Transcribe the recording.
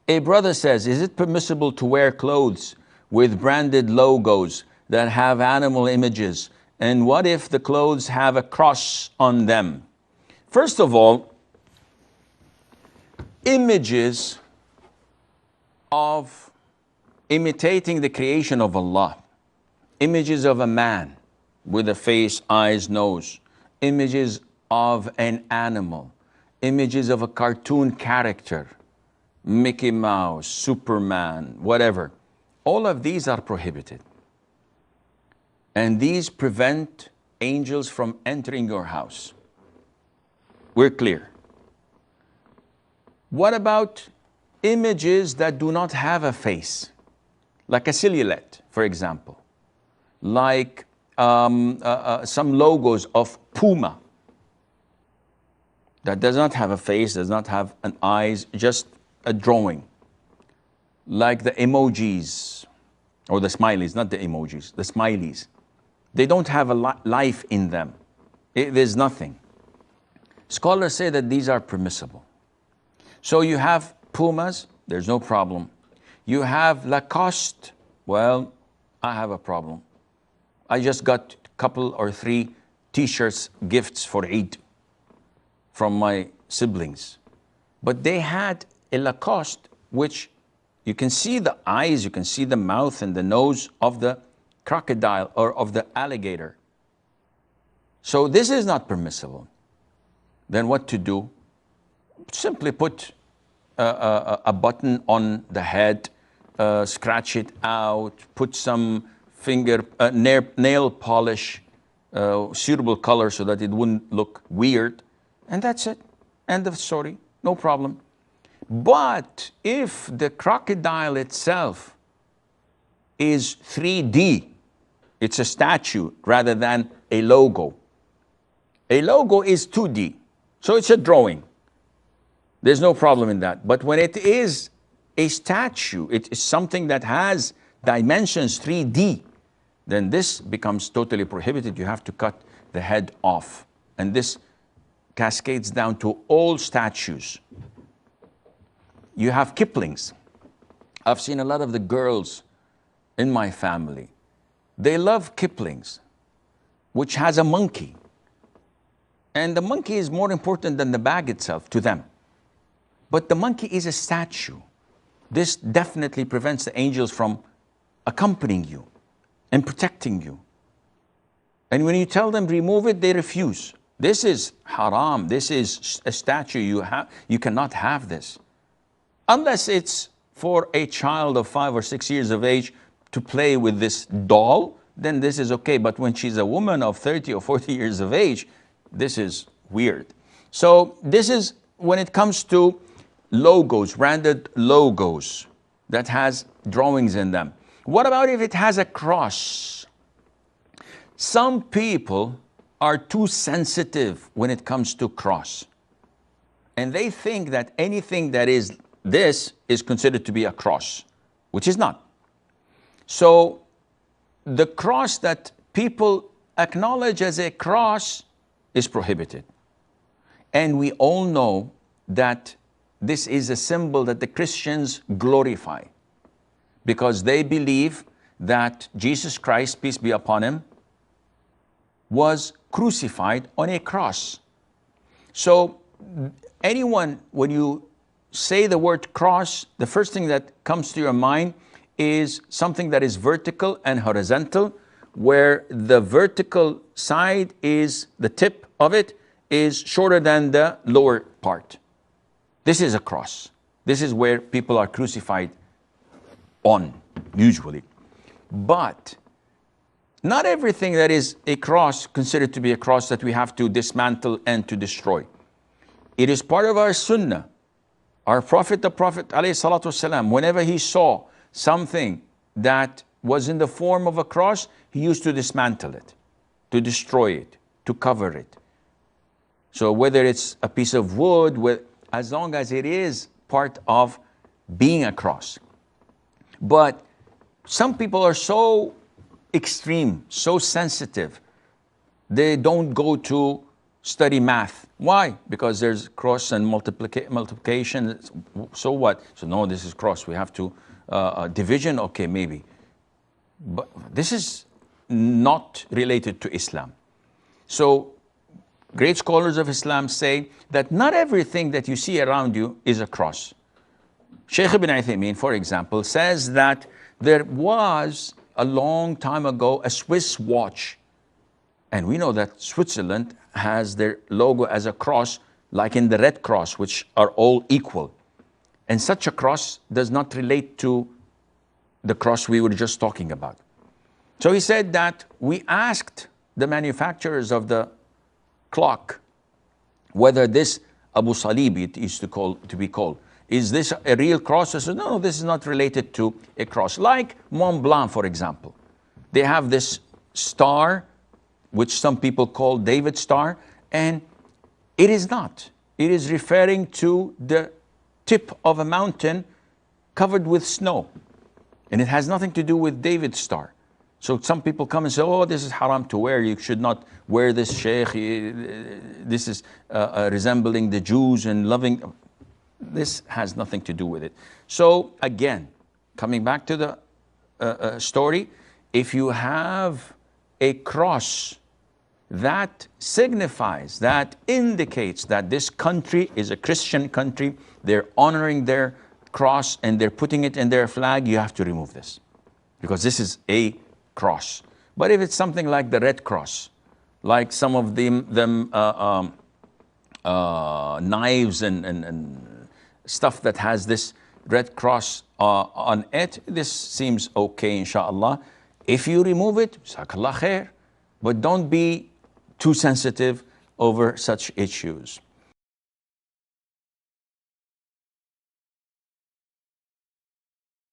A brother says, is it permissible to wear clothes with branded logos that have animal images? And what if the clothes have a cross on them? First of all, images of imitating the creation of Allah, images of a man with a face, eyes, nose, images of an animal, images of a cartoon character, Mickey Mouse, Superman, whatever. All of these are prohibited. And these prevent angels from entering your house. We're clear. What about images that do not have a face? Like a silhouette, for example. Like some logos of Puma that does not have a face, does not have an eyes, just a drawing. Like the emojis, or the smileys, not the emojis, the smileys. They don't have a life in them. There's nothing. Scholars say that these are permissible. So you have Pumas, there's no problem. You have Locoste, well, I have a problem. I just got a couple or 3 t-shirts, gifts for Eid from my siblings. But they had a Locoste, which you can see the eyes, you can see the mouth and the nose of the crocodile or of the alligator. So this is not permissible. Then what to do? Simply put a button on the head, scratch it out, put some nail polish, suitable color so that it wouldn't look weird, and that's it. End of story, no problem. But if the crocodile itself is 3D, it's a statue rather than a logo. A logo is 2D, so it's a drawing. There's no problem in that. But when it is a statue, it is something that has dimensions 3D, then this becomes totally prohibited. You have to cut the head off. And this cascades down to all statues. You have Kiplings. I've seen a lot of the girls in my family. They love Kiplings, which has a monkey. And the monkey is more important than the bag itself to them. But the monkey is a statue. This definitely prevents the angels from accompanying you and protecting you. And when you tell them remove it, they refuse. This is haram. This is a statue. You cannot have this. Unless it's for a child of 5 or 6 years of age to play with this doll, then this is okay. But when she's a woman of 30 or 40 years of age, this is weird. So this is when it comes to logos, branded logos that has drawings in them. What about if it has a cross? Some people are too sensitive when it comes to cross. And they think that anything that is this is considered to be a cross, which is not. So the cross that people acknowledge as a cross is prohibited. And we all know that this is a symbol that the Christians glorify because they believe that Jesus Christ, peace be upon him, was crucified on a cross. So anyone, when you say the word cross, the first thing that comes to your mind is something that is vertical and horizontal, where the vertical side is, the tip of it is shorter than the lower part. This is a cross. This is where people are crucified on, usually. But not everything that is a cross considered to be a cross that we have to dismantle and to destroy. It is part of our sunnah. Our Prophet, the Prophet ﷺ, whenever he saw something that was in the form of a cross, he used to dismantle it, to destroy it, to cover it. So whether it's a piece of wood, as long as it is part of being a cross. But some people are so extreme, so sensitive, they don't go to study math. Why? Because there's cross and multiplication. So what? So no, this is cross. We have to division. Okay, maybe. But this is not related to Islam. So great scholars of Islam say that not everything that you see around you is a cross. Sheikh Ibn Uthaymeen, for example, says that there was a long time ago a Swiss watch. And we know that Switzerland has their logo as a cross, like in the Red Cross, which are all equal. And such a cross does not relate to the cross we were just talking about. So he said that we asked the manufacturers of the clock whether this Abu Salib, it used to be called, is this a real cross? I said, no, this is not related to a cross. Like Mont Blanc, for example. They have this star, which some people call David star, and it is not. It is referring to the tip of a mountain covered with snow. And it has nothing to do with David's star. So some people come and say, oh, this is haram to wear. You should not wear this, Sheikh. This is resembling the Jews and loving. This has nothing to do with it. So again, coming back to the story, if you have a cross that signifies, that indicates that this country is a Christian country, they're honoring their cross and they're putting it in their flag, you have to remove this. Because this is a cross. But if it's something like the Red Cross, like some of them knives and stuff that has this Red Cross on it, this seems okay, inshallah. If you remove it, jazakallah khair. But don't be too sensitive over such issues.